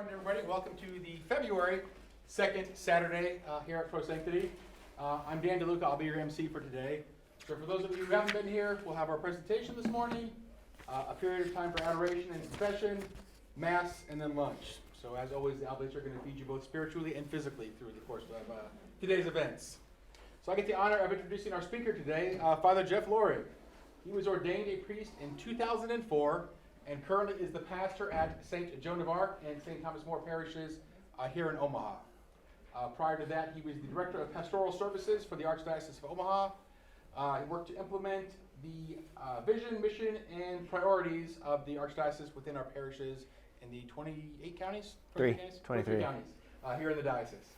morning, everybody. Welcome to the February 2nd Saturday here at Pro Sanctity. I'm Dan DeLuca. I'll be your MC for today. So for those of you who haven't been here, we'll have our presentation this morning, a period of time for adoration and confession, Mass, and then lunch. So as always, the Oblates are going to feed you both spiritually and physically through the course of today's events. So I get the honor of introducing our speaker today, Father Jeff Lorig. He was ordained a priest in 2004 and currently is the pastor at St. Joan of Arc and St. Thomas More parishes here in Omaha. Prior to that, he was the director of pastoral services for the Archdiocese of Omaha. He worked to implement the vision, mission, and priorities of the Archdiocese within our parishes in the 28 counties? 23 counties here in the diocese.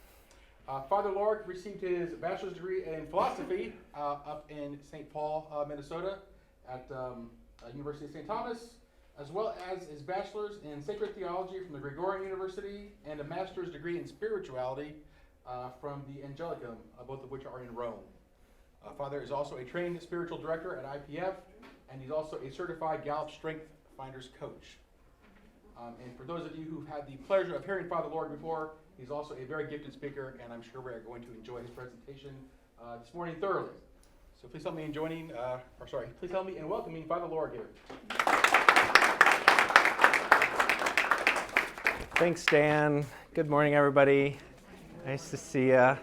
Father Lorig received his bachelor's degree in philosophy up in St. Paul, Minnesota at University of St. Thomas, as well as his bachelor's in sacred theology from the Gregorian University and a master's degree in spirituality from the Angelicum, both of which are in Rome. Father is also a trained spiritual director at IPF, and he's also a certified Gallup Strength Finders coach. And for those of you who've had the pleasure of hearing Father Lorig before, he's also a very gifted speaker, and I'm sure we are going to enjoy his presentation this morning thoroughly. So please help me in please help me in welcoming Father Lorig here. Thanks, Dan. Good morning, everybody. Nice to see you.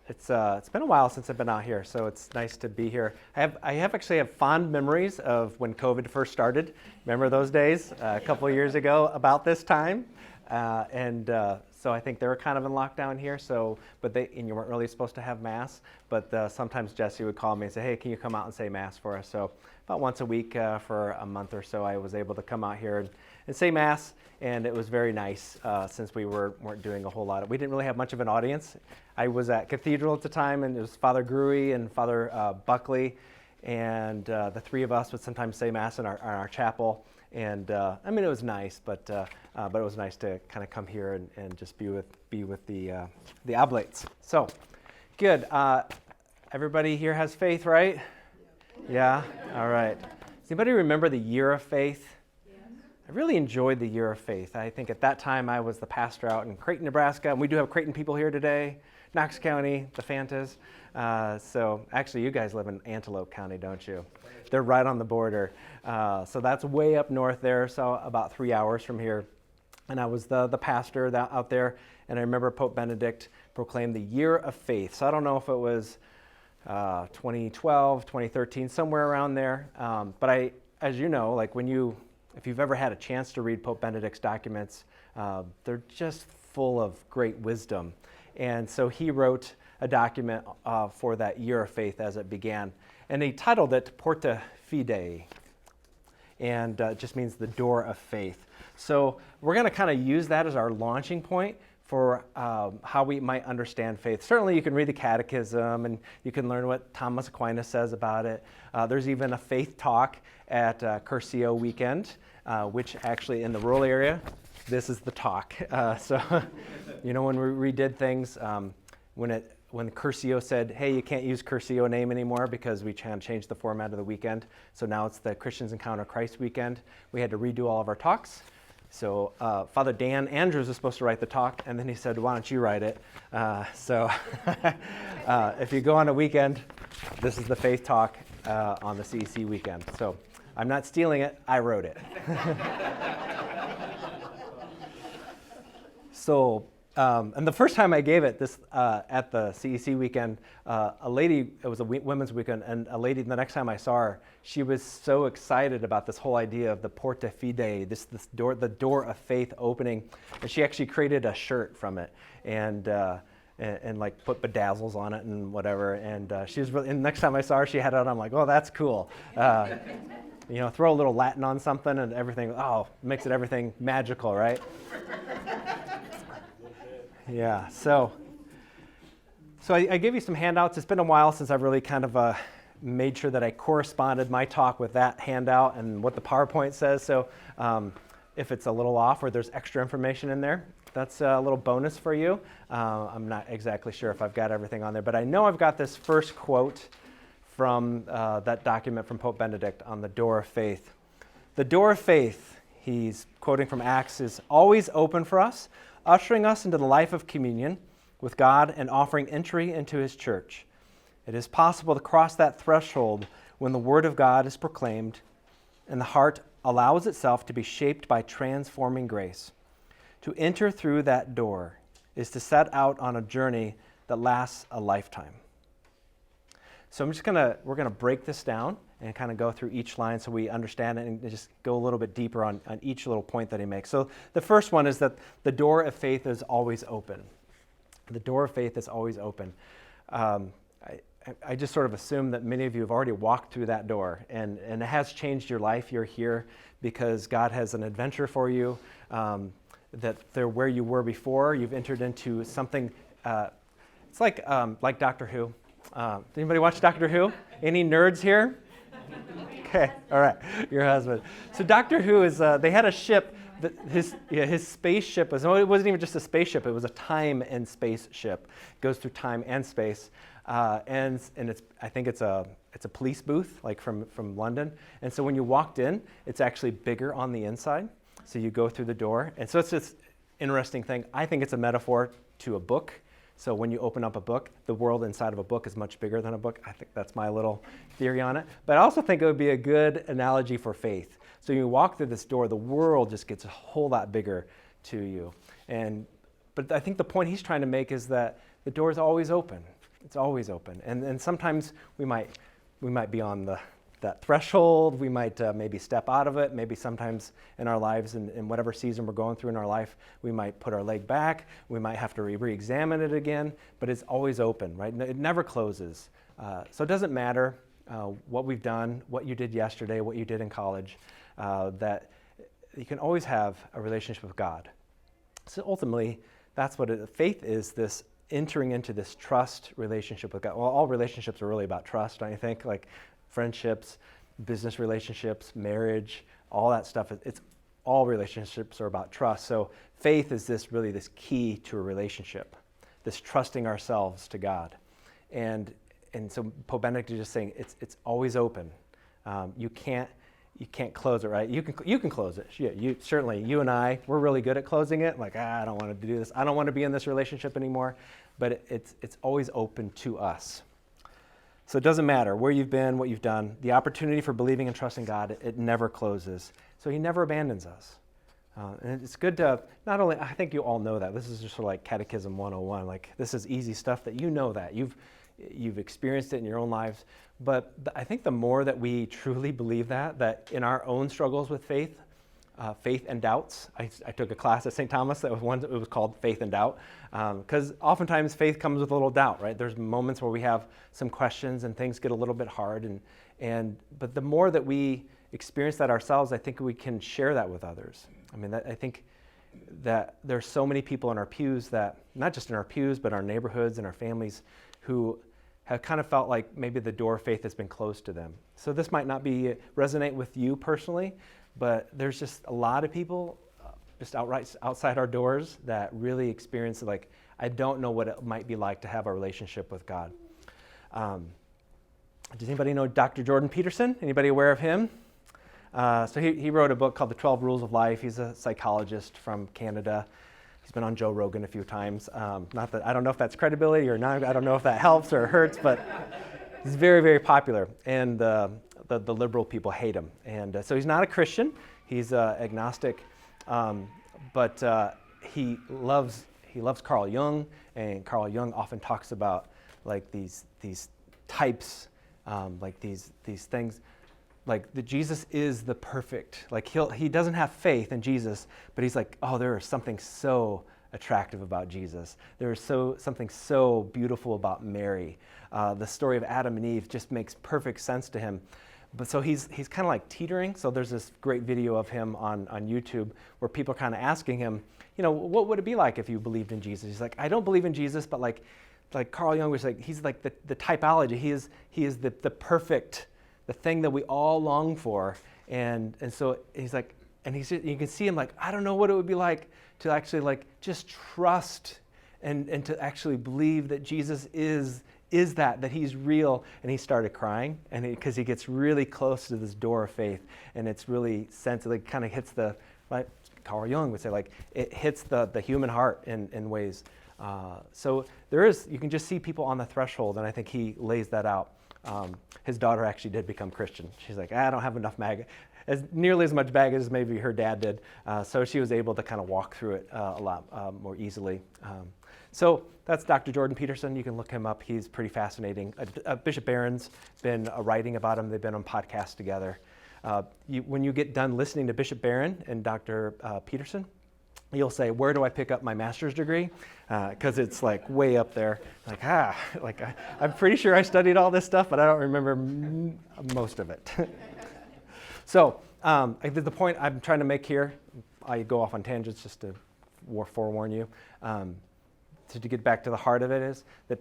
It's been a while since I've been out here, so it's nice to be here. I actually have fond memories of when COVID first started. Remember those days a couple of years ago about this time? So I think they were kind of in lockdown here. And you weren't really supposed to have Mass. But sometimes Jesse would call me and say, "Hey, can you come out and say Mass for us?" So about once a week for a month or so, I was able to come out here and say Mass, and it was very nice since we weren't doing a whole lot. We didn't really have much of an audience. I was at Cathedral at the time, and it was Father Gruey and Father Buckley, and the three of us would sometimes say Mass in our chapel. And it was nice, but it was nice to kind of come here and just be with the Oblates. So, good. Everybody here has faith, right? Yeah. All right. Does anybody remember the year of faith? I really enjoyed the year of faith. I think at that time I was the pastor out in Creighton, Nebraska, and we do have Creighton people here today. Knox County, the Fantas. So actually, you guys live in Antelope County, don't you? They're right on the border. So that's way up north there, so about 3 hours from here. And I was the pastor out there, and I remember Pope Benedict proclaimed the year of faith. So I don't know if it was 2012, 2013, somewhere around there. But as you know, if you've ever had a chance to read Pope Benedict's documents, they're just full of great wisdom. And so he wrote a document for that year of faith as it began. And he titled it Porta Fidei. And it just means the door of faith. So we're going to kind of use that as our launching point for how we might understand faith. Certainly you can read the Catechism and you can learn what Thomas Aquinas says about it. There's even a faith talk at Curcio weekend, which actually in the rural area, this is the talk. When we redid things, when Curcio said, "Hey, you can't use Curcio name anymore because we changed the format of the weekend, so now it's the Christians Encounter Christ weekend," we had to redo all of our talks. So Father Dan Andrews was supposed to write the talk, and then he said, "Why don't you write it?" If you go on a weekend, this is the faith talk on the CEC weekend. So I'm not stealing it, I wrote it. And the first time I gave it this at the CEC weekend, a lady, it was a women's weekend, and a lady, the next time I saw her, she was so excited about this whole idea of the Porta Fidei, this door, the door of faith opening, and she actually created a shirt from it, and put bedazzles on it and whatever, and she was really, and next time I saw her, she had it on, I'm like, oh, that's cool. Throw a little Latin on something and everything, makes it everything magical, right? Yeah, so I gave you some handouts. It's been a while since I've really kind of made sure that I corresponded my talk with that handout and what the PowerPoint says. So if it's a little off or there's extra information in there, that's a little bonus for you. I'm not exactly sure if I've got everything on there, but I know I've got this first quote from that document from Pope Benedict on the door of faith. The door of faith, he's quoting from Acts, is always open for us, ushering us into the life of communion with God and offering entry into his church. It is possible to cross that threshold when the word of God is proclaimed and the heart allows itself to be shaped by transforming grace. To enter through that door is to set out on a journey that lasts a lifetime. So we're gonna break this down and kind of go through each line so we understand it and just go a little bit deeper on each little point that he makes. So the first one is that the door of faith is always open. The door of faith is always open. I just sort of assume that many of you have already walked through that door and it has changed your life. You're here because God has an adventure for you, that they're where you were before. You've entered into something, it's like Doctor Who. Did anybody watch Doctor Who? Any nerds here? Okay, all right, your husband. So Doctor Who is, they had a ship, that his spaceship was, it wasn't even just a spaceship, it was a time and space ship. It goes through time and space. And I think it's a police booth, like from London. And so when you walked in, it's actually bigger on the inside. So you go through the door. And so it's this interesting thing. I think it's a metaphor to a book. So when you open up a book, the world inside of a book is much bigger than a book. I think that's my little theory on it. But I also think it would be a good analogy for faith. So you walk through this door, the world just gets a whole lot bigger to you. But I think the point he's trying to make is that the door is always open. It's always open. And sometimes we might be on that threshold. We might maybe step out of it. Maybe sometimes in our lives, in whatever season we're going through in our life, we might put our leg back. We might have to re-examine it again. But it's always open, right? It never closes. So it doesn't matter what we've done, what you did yesterday, what you did in college, that you can always have a relationship with God. So ultimately, that's what faith is, this entering into this trust relationship with God. Well, all relationships are really about trust, don't you think? Like friendships, business relationships, marriage, all that stuff. It's all relationships are about trust. So faith is this key to a relationship, this trusting ourselves to God. And so Pope Benedict is just saying it's always open. You can't close it, right? You can close it. Yeah, certainly, you and I, we're really good at closing it. Like, I don't want to do this. I don't want to be in this relationship anymore. But it's always open to us. So it doesn't matter where you've been, what you've done. The opportunity for believing and trusting God, it never closes. So he never abandons us. And it's good to, not only, I think you all know that. This is just sort of like Catechism 101. Like, this is easy stuff that you know that. You've experienced it in your own lives. But I think the more that we truly believe that in our own struggles with faith and doubts. I took a class at St. Thomas that was called Faith and Doubt, because oftentimes faith comes with a little doubt, right? There's moments where we have some questions and things get a little bit hard, but the more that we experience that ourselves, I think we can share that with others. I mean, I think that there's so many people in our pews that, not just in our pews, but our neighborhoods and our families, who have kind of felt like maybe the door of faith has been closed to them. So this might not resonate with you personally, but there's just a lot of people just outside our doors that really experience it. Like, I don't know what it might be like to have a relationship with God. Does anybody know Dr. Jordan Peterson? Anybody aware of him? So he wrote a book called The 12 Rules of Life. He's a psychologist from Canada. He's been on Joe Rogan a few times. Not that I don't know if that's credibility or not. I don't know if that helps or hurts, but he's very, very popular. And the liberal people hate him. And so he's not a Christian. He's agnostic. But he loves Carl Jung. And Carl Jung often talks about like these types, like these things. Like Jesus is the perfect, like he doesn't have faith in Jesus, but he's like, oh, there is something so attractive about Jesus. There is something so beautiful about Mary. The story of Adam and Eve just makes perfect sense to him. But so he's kind of like teetering. So there's this great video of him on YouTube where people are kind of asking him, what would it be like if you believed in Jesus? He's like, I don't believe in Jesus, but like Carl Jung was like, he's like the typology. He is the perfect, the thing that we all long for. And so he's like, and you can see him like, I don't know what it would be like to actually like just trust and to actually believe that Jesus is that he's real. And he started crying, and because he gets really close to this door of faith, and it's really sensitive, it kind of hits the right? Carl Jung would say, like, it hits the human heart in ways. So you can just see people on the threshold, and I think he lays that out. His daughter actually did become Christian. She's like, I don't have enough nearly as much baggage as maybe her dad did. So she was able to kind of walk through it a lot more easily. So that's Dr. Jordan Peterson. You can look him up. He's pretty fascinating. Bishop Barron's been writing about him. They've been on podcasts together. When you get done listening to Bishop Barron and Dr. Peterson, you'll say, where do I pick up my master's degree? Because it's like way up there. I'm pretty sure I studied all this stuff, but I don't remember most of it. So the point I'm trying to make here, I go off on tangents just to forewarn you. To get back to the heart of it is that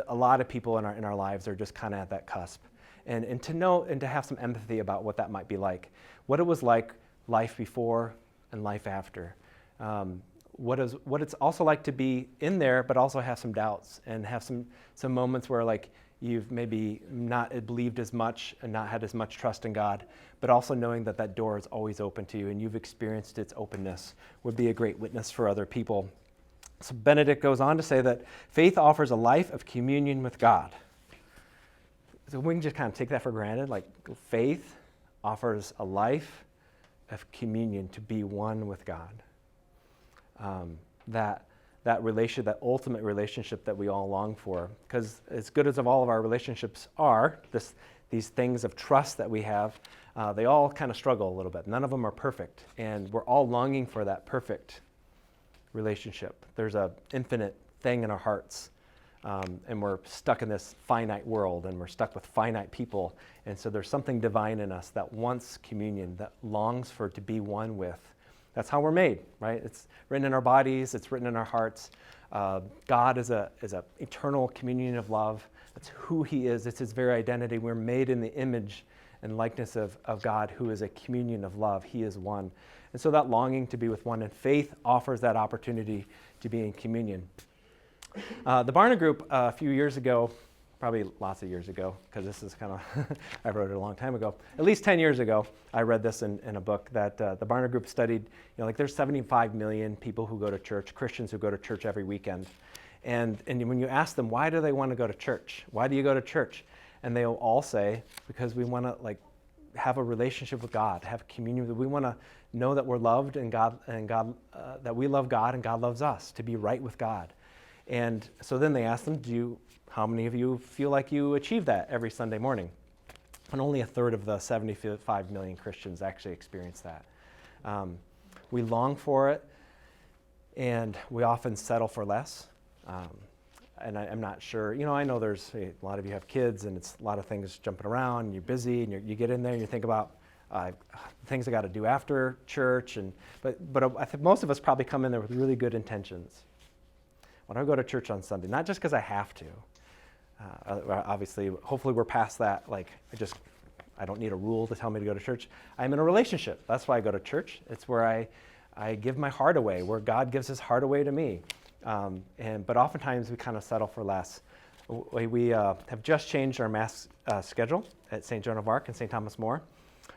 a lot of people in our lives are just kind of at that cusp. And to know and to have some empathy about what that might be like. What it was like life before and life after. What it's also like to be in there, but also have some doubts and have some moments where like you've maybe not believed as much and not had as much trust in God, but also knowing that that door is always open to you and you've experienced its openness would be a great witness for other people. So Benedict goes on to say that faith offers a life of communion with God. So we can just kind of take that for granted, like faith offers a life of communion to be one with God. That relationship, that ultimate relationship that we all long for, because as good as all of our relationships are, these things of trust that we have, they all kind of struggle a little bit. None of them are perfect, and we're all longing for that perfect relationship. There's an infinite thing in our hearts, and we're stuck in this finite world, and we're stuck with finite people, and so there's something divine in us that wants communion, that longs to be one with. That's how we're made, right? It's written in our bodies, it's written in our hearts. God is a eternal communion of love. That's who he is, it's his very identity. We're made in the image and likeness of God, who is a communion of love. He is one. And so that longing to be with one, and faith offers that opportunity to be in communion. The Barna Group a few years ago, probably lots of years ago, because this is kind of, I wrote it a long time ago, at least 10 years ago, I read this in a book that the Barna Group studied, there's 75 million people who go to church, Christians who go to church every weekend. And when you ask them, why do they want to go to church? Why do you go to church? And they'll all say, because we want to have a relationship with God, have communion. We want to know that we're loved and that we love God and God loves us, to be right with God. And so then they asked them, how many of you feel like you achieve that every Sunday morning? And only a third of the 75 million Christians actually experience that. We long for it, and we often settle for less. And I'm not sure, I know there's a lot of you have kids, and it's a lot of things jumping around, and you're busy, and you get in there and you think about things I got to do after church. But I think most of us probably come in there with really good intentions. When I go to church on Sunday, not just because I have to. Obviously, hopefully we're past that. I don't need a rule to tell me to go to church. I'm in a relationship. That's why I go to church. It's where I give my heart away, where God gives his heart away to me. But oftentimes we kind of settle for less. We have just changed our Mass schedule at St. Joan of Arc and St. Thomas More.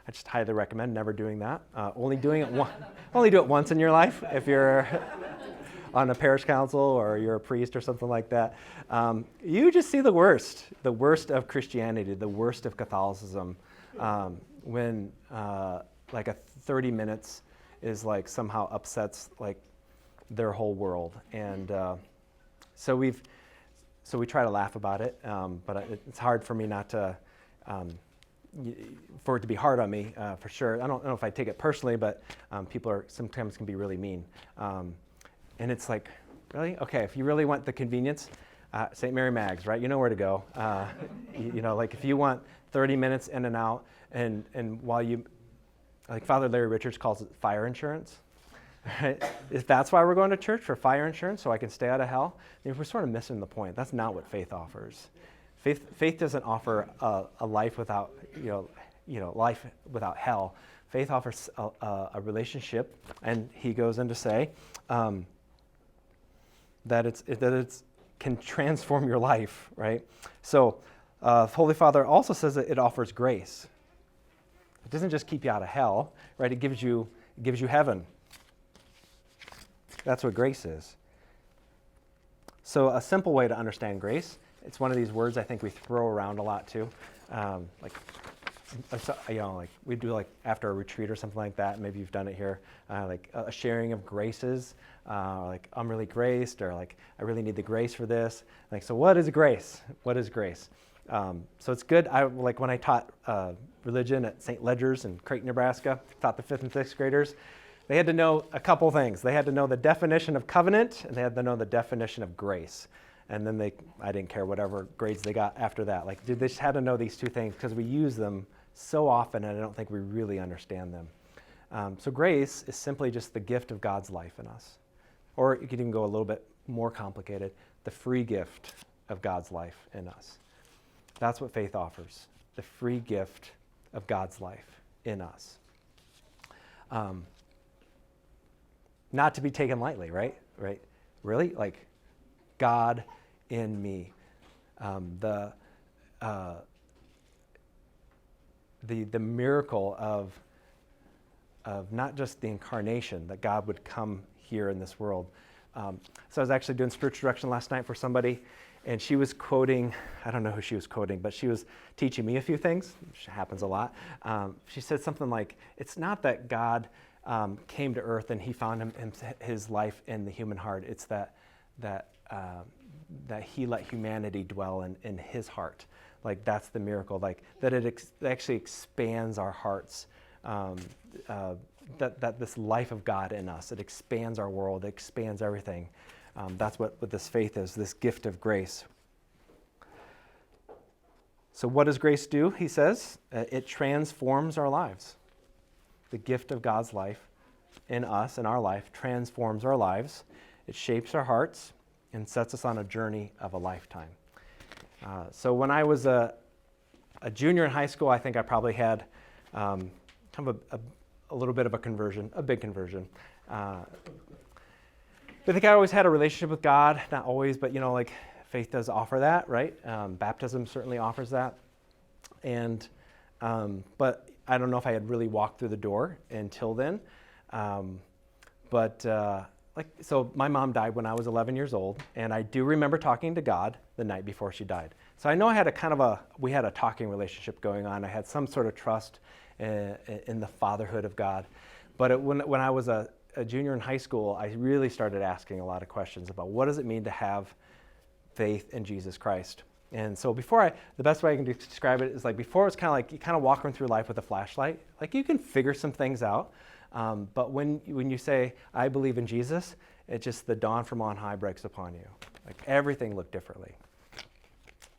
I just highly recommend never doing that. Only do it once in your life if you're on a parish council or you're a priest or something like that. You just see the worst of Christianity, the worst of Catholicism, when 30 minutes is somehow upsets their whole world. And so we try to laugh about it, but it's hard for me not to, for it to be hard on me, for sure. I don't know if I take it personally, but people sometimes can be really mean. And it's really? Okay, if you really want the convenience, St. Mary Mag's, right? You know where to go. If you want 30 minutes in and out, and while you, Father Larry Richards calls it fire insurance, right? If that's why we're going to church, for fire insurance, so I can stay out of hell, we're sort of missing the point. That's not what faith offers. Faith doesn't offer a life without, life without hell. Faith offers a relationship, and he goes on to say, that it can transform your life, right? So Holy Father also says that it offers grace. It doesn't just keep you out of hell, right? It gives you It gives you heaven. That's what grace is. So a simple way to understand grace, it's one of these words I think we throw around a lot too. Like we do like after a retreat or something like that. Maybe you've done it here, like a sharing of graces, like I'm really graced, or like I really need the grace for this. Like, so what is grace? What is grace? So it's good. I like when I taught religion at St. Ledger's in Creighton, Nebraska. Taught the 5th and 6th graders. They had to know a couple things. They had to know the definition of covenant, and they had to know the definition of grace. And then I didn't care whatever grades they got after that. Like, they just had to know these two things because we use them so often, and I don't think we really understand them. So grace is simply just the gift of God's life in us. Or you could even go a little bit more complicated, the free gift of God's life in us. That's what faith offers, the free gift of God's life in us. Not to be taken lightly, right? Right? Really? Like, God in me. The miracle of not just the incarnation, that God would come here in this world. So I was actually doing spiritual direction last night for somebody, and she was quoting, I don't know who she was quoting, but she was teaching me a few things, which happens a lot. She said something like, it's not that God came to earth and he found his life in the human heart. It's that he let humanity dwell in his heart. Like, that's the miracle. Like, that it actually expands our hearts. That this life of God in us, it expands our world, it expands everything. That's what this faith is, this gift of grace. So what does grace do, he says? It transforms our lives. The gift of God's life in us, in our life, transforms our lives. It shapes our hearts and sets us on a journey of a lifetime. So when I was a junior in high school, I think I probably had kind of a little bit of a conversion, a big conversion. I think I always had a relationship with God, not always, but like faith does offer that, right? Baptism certainly offers that. And, but I don't know if I had really walked through the door until then. So my mom died when I was 11 years old, and I do remember talking to God the night before she died. So I know I had we had a talking relationship going on. I had some sort of trust in the fatherhood of God. But when I was a junior in high school, I really started asking a lot of questions about what does it mean to have faith in Jesus Christ. And so the best way I can describe it is like before, it's kind of like you kind of walking through life with a flashlight. Like, you can figure some things out, but when you say, I believe in Jesus, it's just the dawn from on high breaks upon you. Like, everything looked differently.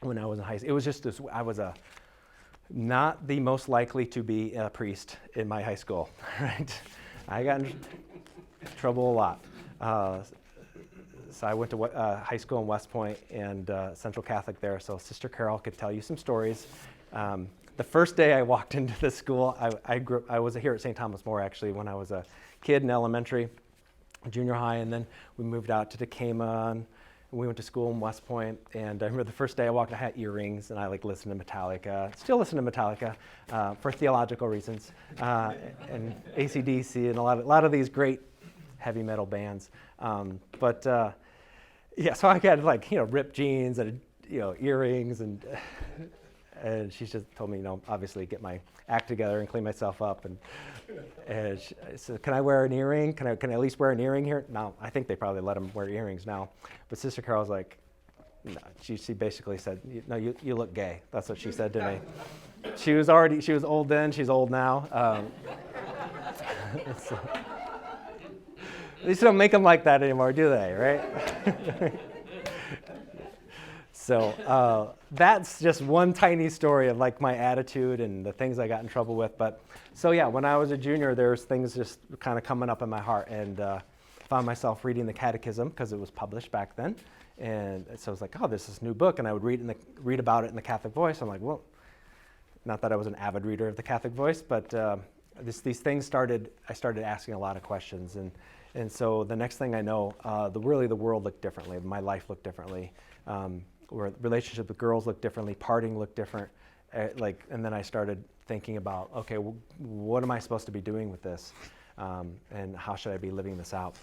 When I was in high school, it was just this, I was not the most likely to be a priest in my high school, right? I got in trouble a lot. So I went to high school in West Point and Central Catholic there, so Sister Carol could tell you some stories. The first day I walked into the school, I was here at St. Thomas More actually when I was a kid in elementary, junior high, and then we moved out to Decatur, and we went to school in West Point. And I remember the first day I walked, I had earrings, and I listened to Metallica. Still listen to Metallica for theological reasons, and AC/DC, and a lot of these great heavy metal bands. So I had ripped jeans and earrings, and she just told me, obviously get my act together and clean myself up. And she said, can I wear an earring? Can I at least wear an earring here? No, I think they probably let them wear earrings now. But Sister Carol's like, no. She basically said, no, you look gay. That's what she said to me. She was old then, she's old now. At least don't make them like that anymore, do they, right? So that's just one tiny story of my attitude and the things I got in trouble with. But so yeah, when I was a junior, there's things just kind of coming up in my heart, and found myself reading the Catechism because it was published back then. And so I was like, oh, this is this new book, and I would read about it in the Catholic Voice. I'm like, well, not that I was an avid reader of the Catholic Voice, but these things I started asking a lot of questions, and so the next thing I know, the world looked differently. My life looked differently. Where relationship with girls looked differently, partying looked different. And then I started thinking about, okay, what am I supposed to be doing with this? and how should I be living this out?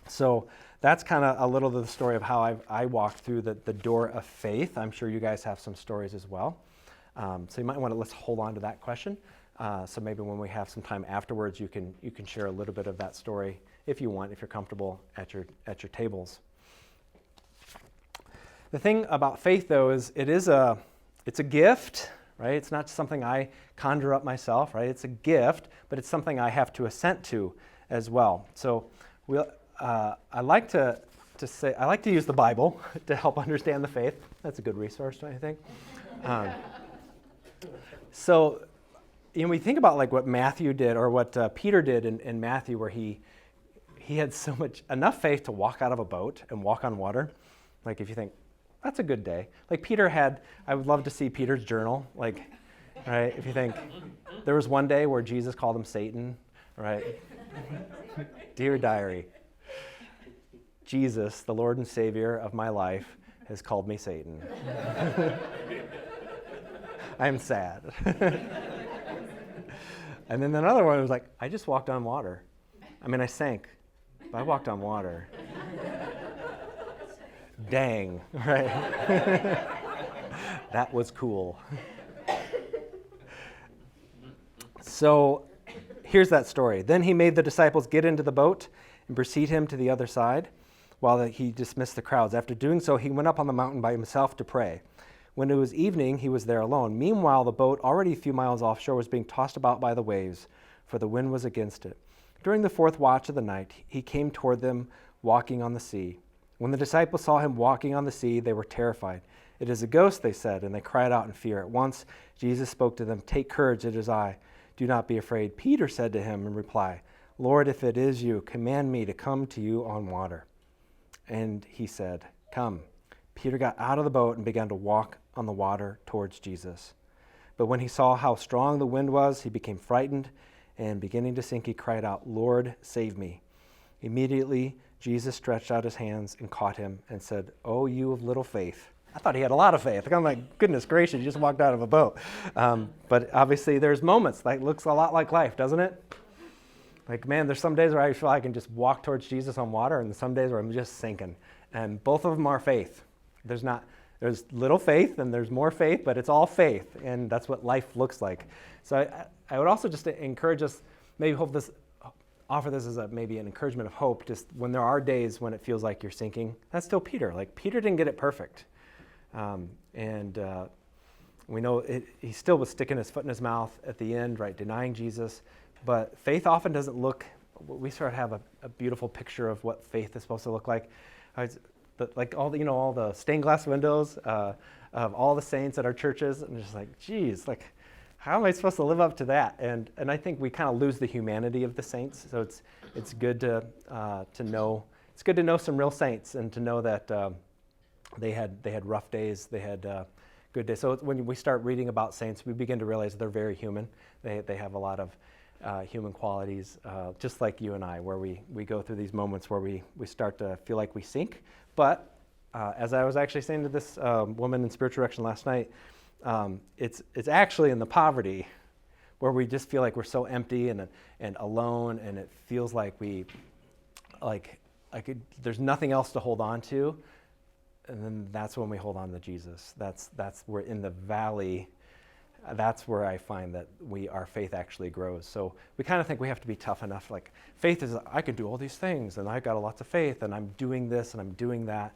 So that's kind of a little of the story of how I walked through the door of faith. I'm sure you guys have some stories as well. So you might want to let's hold on to that question. So maybe when we have some time afterwards, you can share a little bit of that story if you want, if you're comfortable at your tables. The thing about faith, though, is it's a gift, right? It's not something I conjure up myself, right? It's a gift, but it's something I have to assent to as well. So I like to use the Bible to help understand the faith. That's a good resource, don't you think? So, we think about like what Matthew did or what Peter did in Matthew, where he had enough faith to walk out of a boat and walk on water. Like if you think, that's a good day. Like I would love to see Peter's journal. Like, right? If you think, there was one day where Jesus called him Satan, right? Dear diary, Jesus, the Lord and Savior of my life, has called me Satan. I am sad. And then another one was like, I just walked on water. I sank, but I walked on water. Dang, right? That was cool. So here's that story. Then he made the disciples get into the boat and precede him to the other side while he dismissed the crowds. After doing so, he went up on the mountain by himself to pray. When it was evening, he was there alone. Meanwhile, the boat, already a few miles offshore, was being tossed about by the waves, for the wind was against it. During the fourth watch of the night, he came toward them, walking on the sea. When the disciples saw him walking on the sea, they were terrified. It is a ghost, they said, and they cried out in fear. At once, Jesus spoke to them, Take courage, it is I. Do not be afraid. Peter said to him in reply, Lord, if it is you, command me to come to you on water. And he said, Come. Peter got out of the boat and began to walk on the water towards Jesus. But when he saw how strong the wind was, he became frightened, and beginning to sink, he cried out, Lord, save me. Immediately, Jesus stretched out his hands and caught him and said, Oh, you of little faith. I thought he had a lot of faith. I'm like, goodness gracious, he just walked out of a boat. But obviously there's moments that looks a lot like life, doesn't it? Like, man, there's some days where I feel I can just walk towards Jesus on water, and some days where I'm just sinking. And both of them are faith. There's little faith and there's more faith, but it's all faith, and that's what life looks like. So I would also just encourage us, maybe offer this as maybe an encouragement of hope, just when there are days when it feels like you're sinking. That's still Peter. Like, Peter didn't get it perfect. We know he still was sticking his foot in his mouth at the end, right, denying Jesus. But faith often doesn't look, we sort of have a beautiful picture of what faith is supposed to look like. Like all the stained glass windows of all the saints at our churches, and just like, geez, like, how am I supposed to live up to that? And I think we kind of lose the humanity of the saints. So it's good to know. It's good to know some real saints and to know that they had rough days, they had good days. So when we start reading about saints, we begin to realize they're very human. They have a lot of human qualities, just like you and I, where we go through these moments where we start to feel like we sink. But as I was actually saying to this woman in spiritual direction last night, it's actually in the poverty where we just feel like we're so empty and alone, and it feels like there's nothing else to hold on to. And then that's when we hold on to Jesus. That's where in the valley, that's where I find that our faith actually grows. So we kind of think we have to be tough enough. Like, faith is, I can do all these things, and I've got lots of faith, and I'm doing this, and I'm doing that.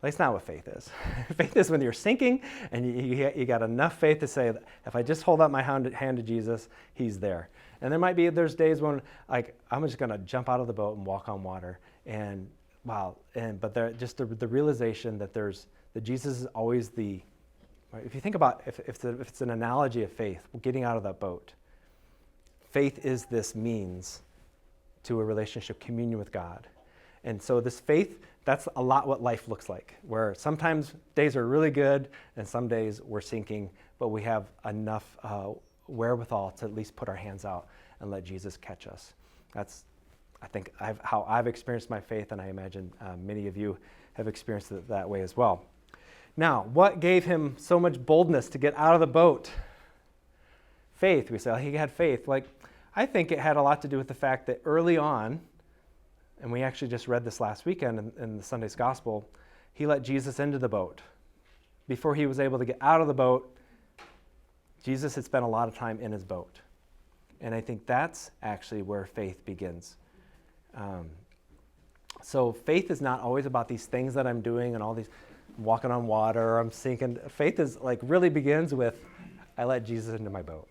That's not what faith is. Faith is when you're sinking, and you got enough faith to say, if I just hold out my hand to Jesus, he's there. And there's days when, like, I'm just going to jump out of the boat and walk on water. And wow, but the realization that Jesus is always the, right? If you think about if it's an analogy of faith, getting out of that boat, faith is this means to a relationship, communion with God. And so this faith, that's a lot what life looks like, where sometimes days are really good and some days we're sinking, but we have enough wherewithal to at least put our hands out and let Jesus catch us. That's, I think, how I've experienced my faith, and I imagine many of you have experienced it that way as well. Now, what gave him so much boldness to get out of the boat? Faith. We say, he had faith. Like, I think it had a lot to do with the fact that early on, and we actually just read this last weekend in the Sunday's Gospel, he let Jesus into the boat. Before he was able to get out of the boat, Jesus had spent a lot of time in his boat. And I think that's actually where faith begins. So faith is not always about these things that I'm doing and all these walking on water, or I'm sinking. Faith is really begins with, I let Jesus into my boat.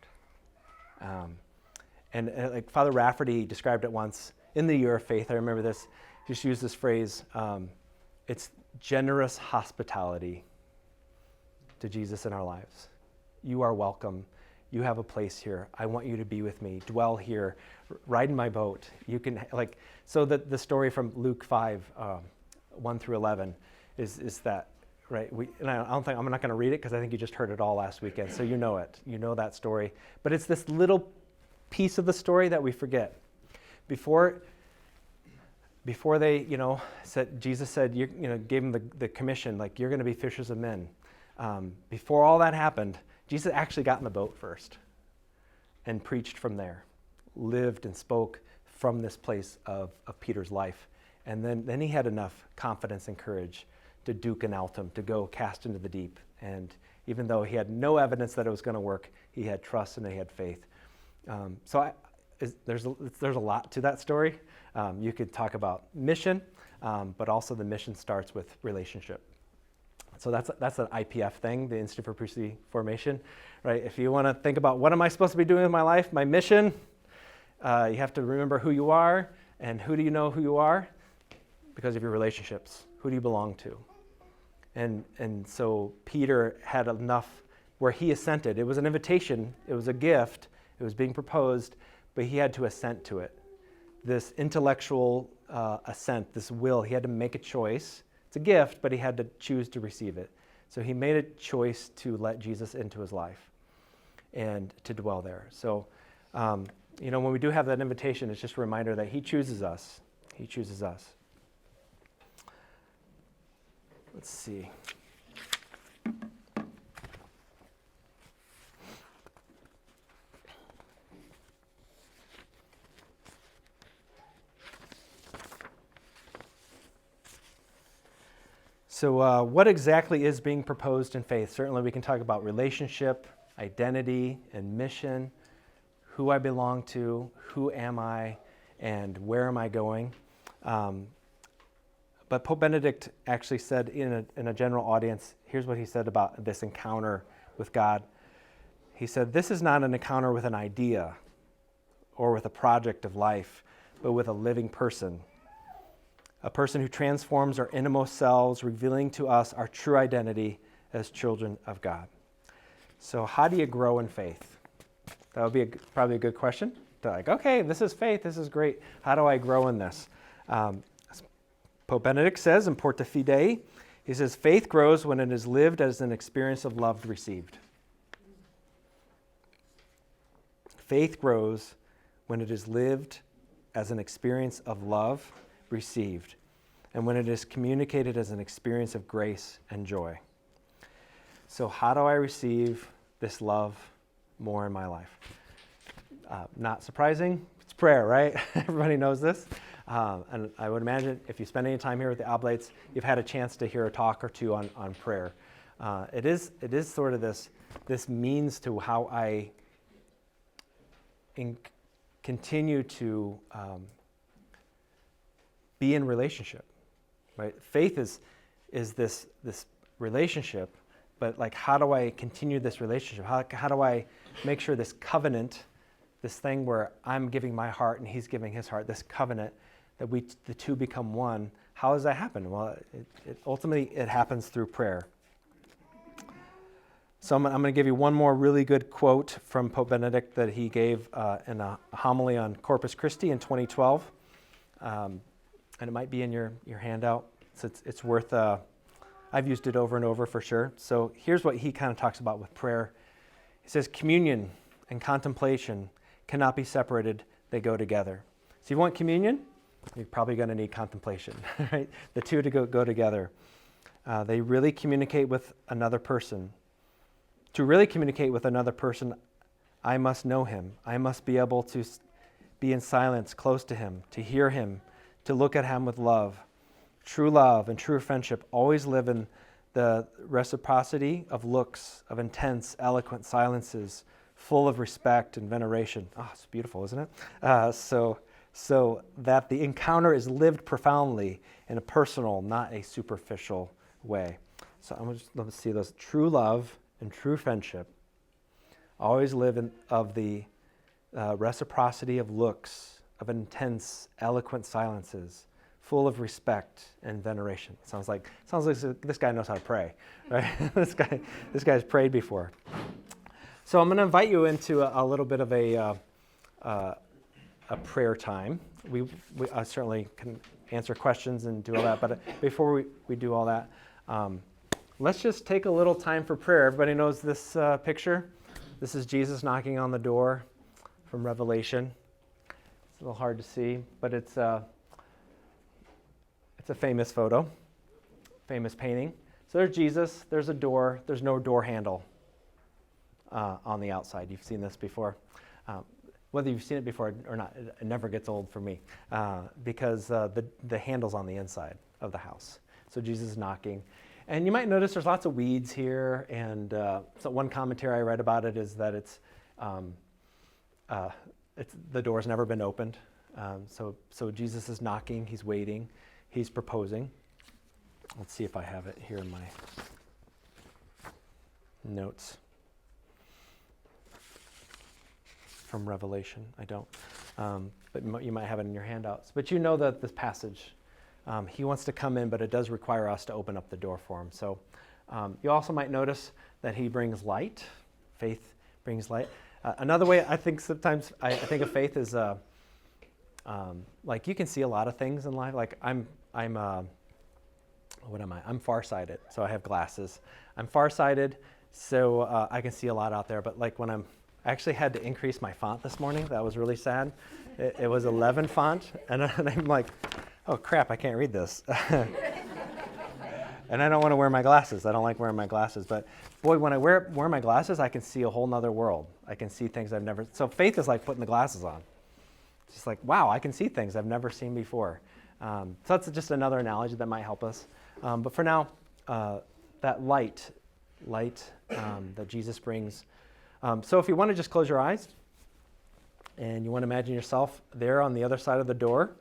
And like Father Rafferty described it once in the Year of Faith. I remember this. He just used this phrase. It's generous hospitality to Jesus in our lives. You are welcome. You have a place here. I want you to be with me. Dwell here. Ride in my boat. You can so the story from Luke 5, 1 through 11 is that, right? And I don't think I'm not going to read it because I think you just heard it all last weekend. So you know it. You know that story. But it's this little piece of the story that we forget. Before they, said, Jesus said, gave him the commission, like, you're going to be fishers of men. Before all that happened, Jesus actually got in the boat first and preached from there, lived and spoke from this place of Peter's life. And then he had enough confidence and courage to duke an altum, to go cast into the deep. And even though he had no evidence that it was going to work, he had trust and he had faith. There's a lot to that story. You could talk about mission, but also the mission starts with relationship. So that's an IPF thing, the Institute for Priestly Formation, right? If you want to think about what am I supposed to be doing with my life, my mission, you have to remember who you are, and who do you know who you are? Because of your relationships. Who do you belong to? And so Peter had enough where he assented. It was an invitation. It was a gift. It was being proposed, but he had to assent to it. This intellectual assent, this will, he had to make a choice. It's a gift, but he had to choose to receive it. So he made a choice to let Jesus into his life and to dwell there. So, when we do have that invitation, it's just a reminder that he chooses us. He chooses us. Let's see. So what exactly is being proposed in faith? Certainly we can talk about relationship, identity, and mission, who I belong to, who am I, and where am I going. But Pope Benedict actually said in a general audience, here's what he said about this encounter with God. He said, this is not an encounter with an idea or with a project of life, but with a living person. A person who transforms our innermost selves, revealing to us our true identity as children of God. So how do you grow in faith? That would be probably a good question. Okay, this is faith, this is great. How do I grow in this? Pope Benedict says in Porta Fidei, he says, faith grows when it is lived as an experience of love received. Faith grows when it is lived as an experience of love received, and when it is communicated as an experience of grace and joy. So how do I receive this love more in my life? Not surprising, it's prayer, right? Everybody knows this. And I would imagine if you spend any time here with the Oblates, you've had a chance to hear a talk or two on prayer. It is sort of this means to how I continue to be in relationship, right? Faith is this relationship, but how do I continue this relationship? How do I make sure this covenant, this thing where I'm giving my heart and he's giving his heart, this covenant that the two become one? How does that happen? Well, ultimately it happens through prayer. So I'm going to give you one more really good quote from Pope Benedict that he gave in a homily on Corpus Christi in 2012. And it might be in your handout. So it's worth, I've used it over and over for sure. So here's what he kind of talks about with prayer. He says, communion and contemplation cannot be separated. They go together. So if you want communion, you're probably going to need contemplation, right? The two to go together. They really communicate with another person. To really communicate with another person, I must know him. I must be able to be in silence close to him, to hear him, to look at him with love. True love and true friendship always live in the reciprocity of looks, of intense, eloquent silences, full of respect and veneration. Oh, it's beautiful, isn't it? So that the encounter is lived profoundly in a personal, not a superficial way. So I'm just love to see those. True love and true friendship always live in of the reciprocity of looks, of intense, eloquent silences, full of respect and veneration. Sounds like this guy knows how to pray, right? this guy's prayed before. So I'm going to invite you into a little bit of a prayer time. We certainly can answer questions and do all that, but before we do all that, let's just take a little time for prayer. Everybody knows this picture? This is Jesus knocking on the door from Revelation. It's a little hard to see, but it's a famous photo, famous painting. So there's Jesus, there's a door, there's no door handle on the outside. You've seen this before. Whether you've seen it before or not, it never gets old for me because the handle's on the inside of the house. So Jesus is knocking. And you might notice there's lots of weeds here, and so one commentary I read about it is that it's the door's never been opened. So Jesus is knocking, he's waiting, he's proposing. Let's see if I have it here in my notes from Revelation. I don't, but you might have it in your handouts. But you know that this passage, he wants to come in, but it does require us to open up the door for him. So you also might notice that he brings light. Faith brings light. Another way I think sometimes I think of faith is like you can see a lot of things in life. Like I'm what am I? I'm farsighted, so I have glasses. I'm farsighted, so I can see a lot out there. But like when I actually had to increase my font this morning, that was really sad. It was 11 font, and I'm like, oh crap, I can't read this. And I don't want to wear my glasses. I don't like wearing my glasses. But boy, when I wear my glasses, I can see a whole nother world. I can see things I've never. So faith is like putting the glasses on. It's just like, wow, I can see things I've never seen before. So that's just another analogy that might help us. But for now, that light that Jesus brings. So if you want to just close your eyes and you want to imagine yourself there on the other side of the door.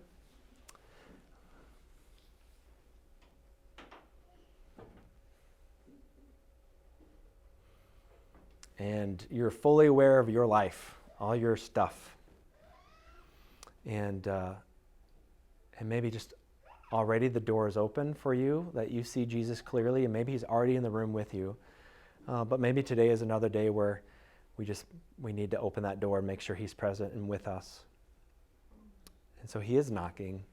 And you're fully aware of your life, all your stuff. And maybe just already the door is open for you, that you see Jesus clearly, and maybe he's already in the room with you. But maybe today is another day where we need to open that door and make sure he's present and with us. And so he is knocking.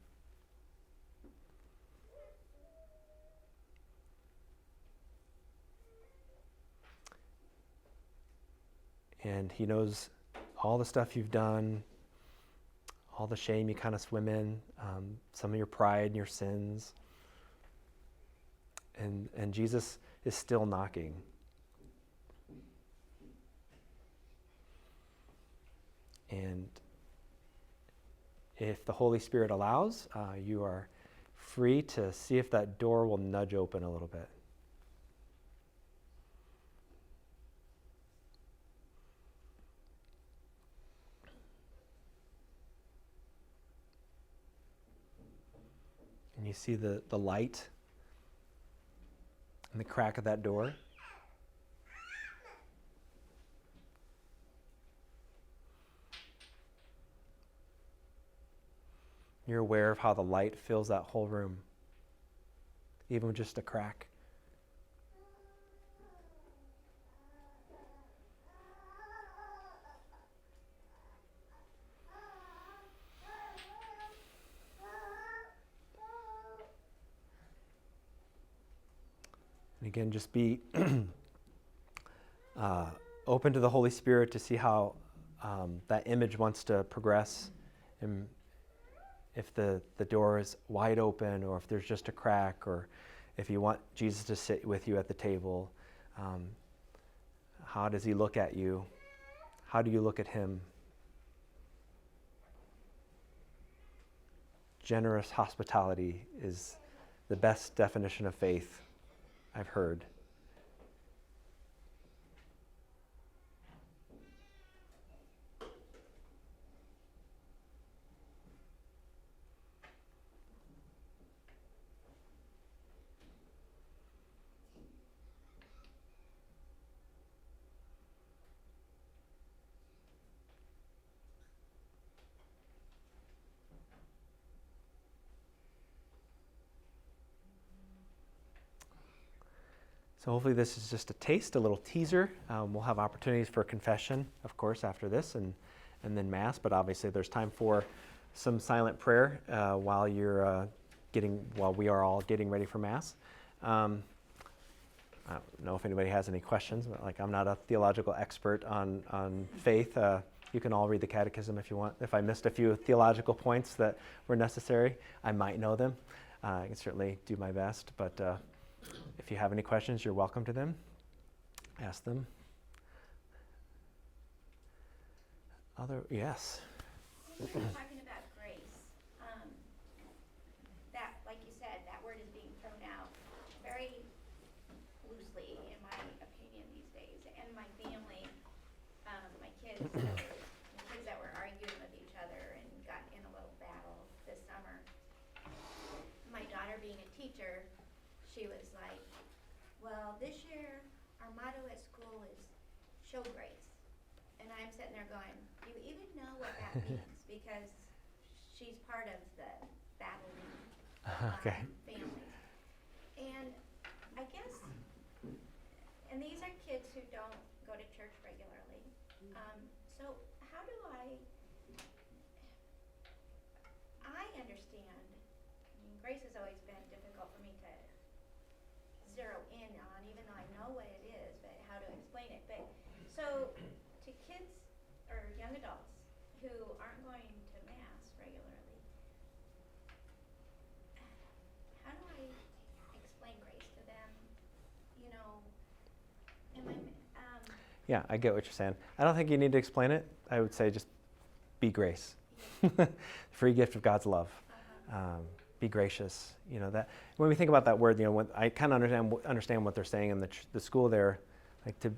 And he knows all the stuff you've done, all the shame you kind of swim in, some of your pride and your sins. And Jesus is still knocking. And if the Holy Spirit allows, you are free to see if that door will nudge open a little bit. And you see the light in the crack of that door. You're aware of how the light fills that whole room, even with just a crack. And again, just be open to the Holy Spirit to see how that image wants to progress. And if the door is wide open, or if there's just a crack, or if you want Jesus to sit with you at the table, how does he look at you? How do you look at him? generous hospitality is the best definition of faith I've heard. So hopefully this is just a taste, a little teaser. We'll have opportunities for confession, of course, after this, and then Mass. But obviously, there's time for some silent prayer while we are all getting ready for Mass. I don't know if anybody has any questions, but I'm not a theological expert on faith. You can all read the Catechism if you want. If I missed a few theological points that were necessary, I might know them. I can certainly do my best, but. If you have any questions, you're welcome to them. Ask them. Yes. When we're talking about grace, that, like you said, that word is being thrown out very loosely, in my opinion, these days. And my family, my kids, the kids that were arguing with each other and got in a little battle this summer. My daughter, being a teacher, she was like, well, this year our motto at school is show grace. And I'm sitting there going, do you even know what that means? Because she's part of the battling family. And I guess, and these are kids who don't go to church regularly. So how do I understand, grace has always been difficult for me to zero in on, even though I know what it is, but how to explain it. But so to kids or young adults who aren't going to Mass regularly, how do I explain grace to them? Yeah, I get what you're saying. I don't think you need to explain it. I would say just be grace. Free gift of God's love. Be gracious. That when we think about that word, when I kind of understand what they're saying in the school there, like to,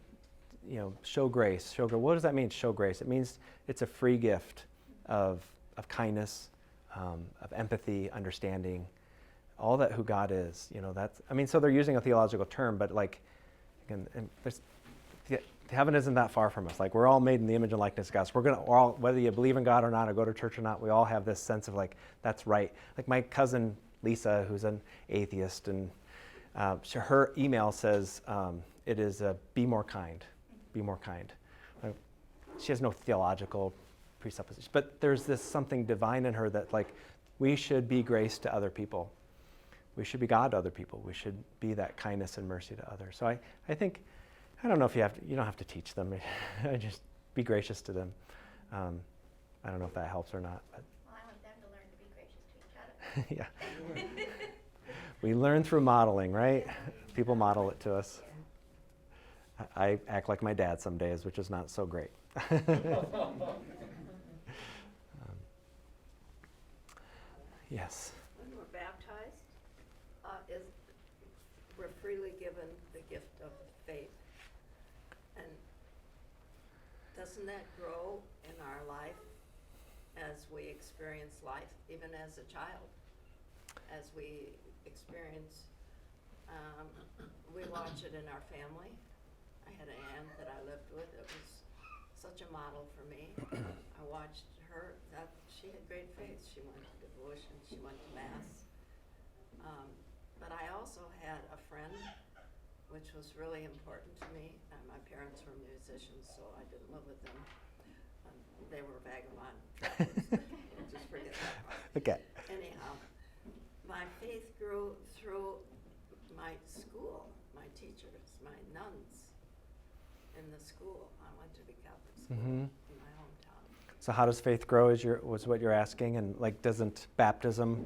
show grace. What does that mean? Show grace. It means it's a free gift of kindness, of empathy, understanding, all that who God is. So they're using a theological term, but heaven isn't that far from us. We're all made in the image and likeness of God. So we're all, whether you believe in God or not, or go to church or not, we all have this sense of that's right. My cousin Lisa, who's an atheist, and her email says it is be more kind, be more kind. She has no theological presupposition, but there's this something divine in her that we should be grace to other people. We should be God to other people. We should be that kindness and mercy to others. So I think. I don't know if you don't have to teach them. Just be gracious to them. I don't know if that helps or not. But. Well, I want them to learn to be gracious to each other. Yeah. We learn through modeling, right? People model it to us. I act like my dad some days, which is not so great. Yes. When we're baptized, we're freely given the gift of faith. And doesn't that grow in our life as we experience life, even as a child? As we experience, we watch it in our family. I had an aunt that I lived with that was such a model for me. I watched her, she had great faith. She went to devotion, she went to Mass. But I also had a friend, which was really important to me. My parents were musicians, so I didn't live with them. They were vagabond travelers. Just forget that part. Okay. Anyhow, my faith grew through my school, my teachers, my nuns in the school. I went to the Catholic school in my hometown. So how does faith grow was what you're asking, and doesn't baptism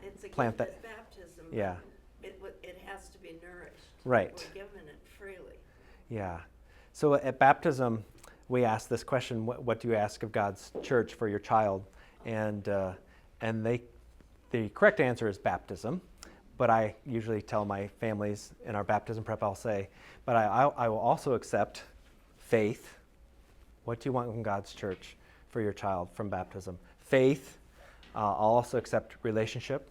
it's a plant gift that? of baptism. Yeah. It has to be nourished. Right. We're given it freely. Yeah. So at baptism, we ask this question: what do you ask of God's church for your child? And they the correct answer is baptism, but I usually tell my families in our baptism prep, I'll say, but I will also accept faith. What do you want from God's church for your child from baptism? Faith. I'll also accept relationship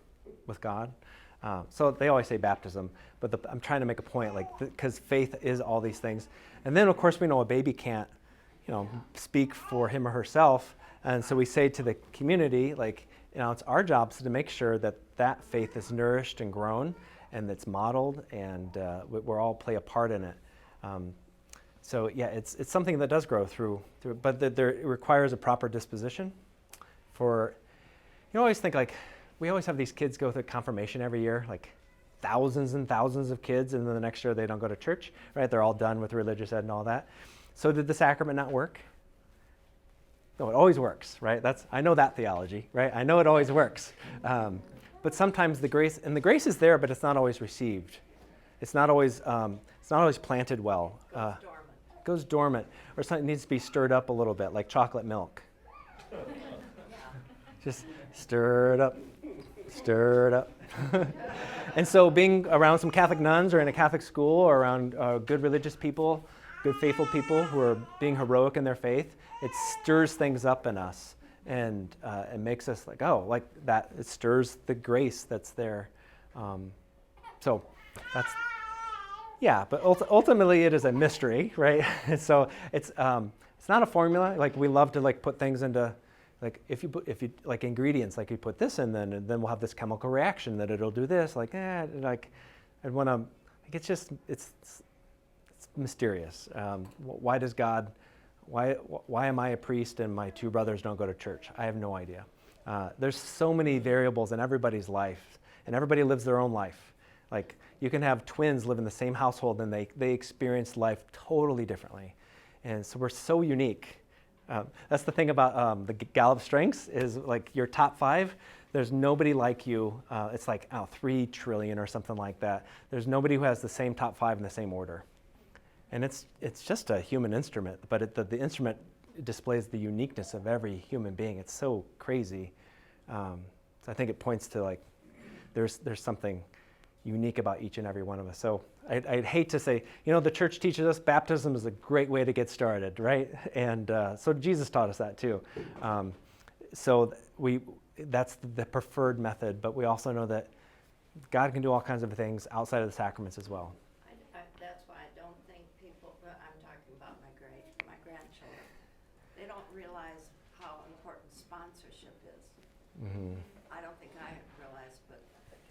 with God. So they always say baptism, but I'm trying to make a point, like, because faith is all these things. And then, of course, we know a baby can't, speak for him or herself. And so we say to the community, like, it's our job to make sure that that faith is nourished and grown and that's modeled, and we're all play a part in it. So yeah, it's something that does grow through but it requires a proper disposition. For, you always think, like, we always have these kids go through confirmation every year, like thousands and thousands of kids, and then the next year they don't go to church, right? They're all done with religious ed and all that. So did the sacrament not work? No, it always works, right? I know that theology, right? I know it always works. But sometimes the grace is there, but it's not always received. It's not always planted well. It goes dormant, or something needs to be stirred up a little bit, like chocolate milk. Just stir it up. And so being around some Catholic nuns or in a Catholic school or around good religious people, good faithful people who are being heroic in their faith, it stirs things up in us, and it makes us like, like that. It stirs the grace that's there. So that's, yeah, but ultimately it is a mystery, right? So it's not a formula. Like, we love to like put things into, like, if you like ingredients, like you put this in, and then we'll have this chemical reaction that it'll do this. Like, I'd want to. Like, it's just it's mysterious. Why does God? Why am I a priest and my two brothers don't go to church? I have no idea. There's so many variables in everybody's life, and everybody lives their own life. Like, you can have twins live in the same household and they experience life totally differently. And so we're so unique. That's the thing about the Gallup Strengths is, like, your top 5, there's nobody like you. It's like 3 trillion or something like that. There's nobody who has the same top 5 in the same order. And it's just a human instrument, but the instrument displays the uniqueness of every human being. It's so crazy. So I think it points to, like, there's something unique about each and every one of us. So I'd hate to say, the church teaches us baptism is a great way to get started, right? And so Jesus taught us that too. So that's the preferred method, but we also know that God can do all kinds of things outside of the sacraments as well. That's why I don't think people, I'm talking about my grandchildren, they don't realize how important sponsorship is. Mm-hmm. I don't think I realized, but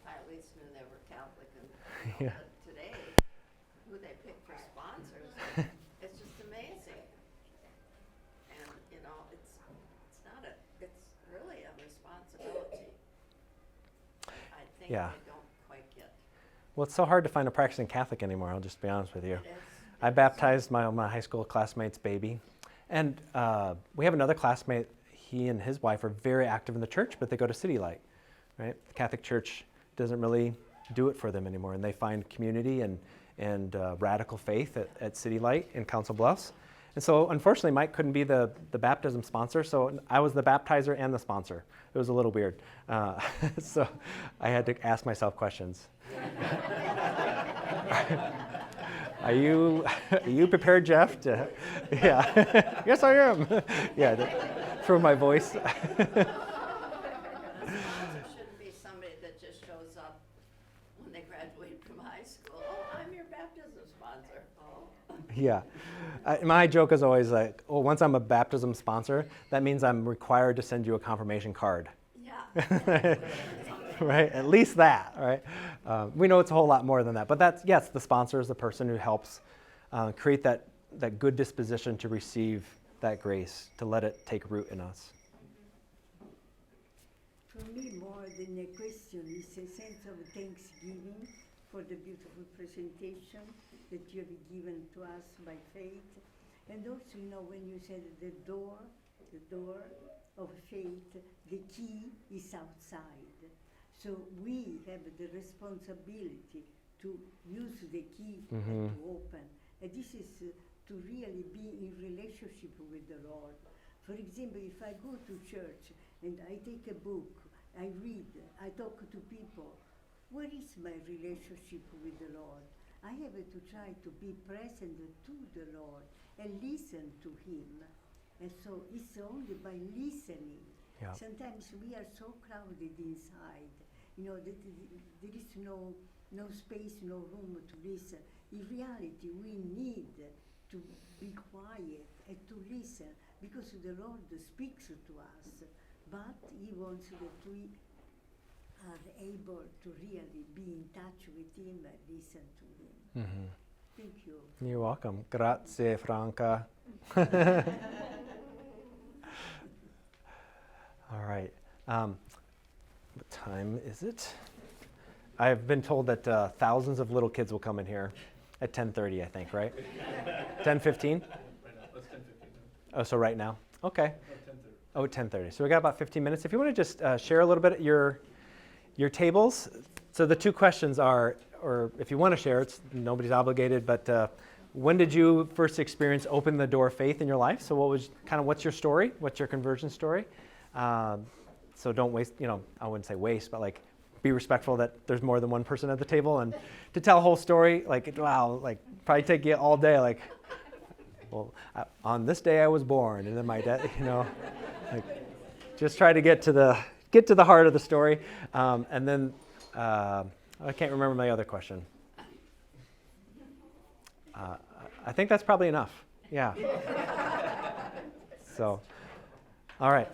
I at least knew they were Catholic, and Yeah. but today, who they pick for sponsors, it's just amazing. And it's really a responsibility. I think Yeah. they don't quite get. Well, it's so hard to find a practicing Catholic anymore, I'll just be honest with you. It is. I baptized my high school classmate's baby. And we have another classmate, he and his wife are very active in the church, but they go to City Light, right? The Catholic Church doesn't really do it for them anymore, and they find community and radical faith at City Light in Council Bluffs. And so, unfortunately, Mike couldn't be the baptism sponsor, so I was the baptizer and the sponsor. It was a little weird. So I had to ask myself questions. Are you prepared, Jeff? Yeah. Yes, I am. Yeah, through my voice. The sponsor shouldn't be somebody that just shows up when they graduate from high school. Oh, I'm your baptism sponsor. Oh. Yeah. My joke is always like, once I'm a baptism sponsor, that means I'm required to send you a confirmation card. Yeah. Right? At least that, right? We know it's a whole lot more than that. But yes, the sponsor is the person who helps create that good disposition to receive that grace, to let it take root in us. For me, more than a question, it's a sense of thanksgiving for the beautiful presentation that you have given to us by faith. And also, when you said the door of faith, the key is outside. So we have the responsibility to use the key and to open. And this is to really be in relationship with the Lord. For example, if I go to church and I take a book I read, I talk to people. What is my relationship with the Lord? I have to try to be present to the Lord and listen to Him. And so it's only by listening. Yeah. Sometimes we are so crowded inside, that there is no space, no room to listen. In reality, we need to be quiet and to listen, because the Lord speaks to us, but He wants that we are able to really be in touch with Him and listen to Him. Mm-hmm. Thank you. You're welcome. Grazie, Franca. All right. What time is it? I've been told that thousands of little kids will come in here at 10:30, I think, right? 10:15? Right now, let's 10:15. Oh, so right now? Okay. Oh, 10:30. Oh, 10:30. So we got about 15 minutes. If you want to just share a little bit your tables. So the two questions are, or if you want to share, nobody's obligated, but when did you first experience open the door faith in your life? So what's your story? What's your conversion story? So don't waste, I wouldn't say waste, but like be respectful that there's more than one person at the table, and to tell a whole story, probably take you all day, well, on this day I was born, and then my dad, just try to get to the heart of the story, and then I can't remember my other question. I think that's probably enough. Yeah. So, all right.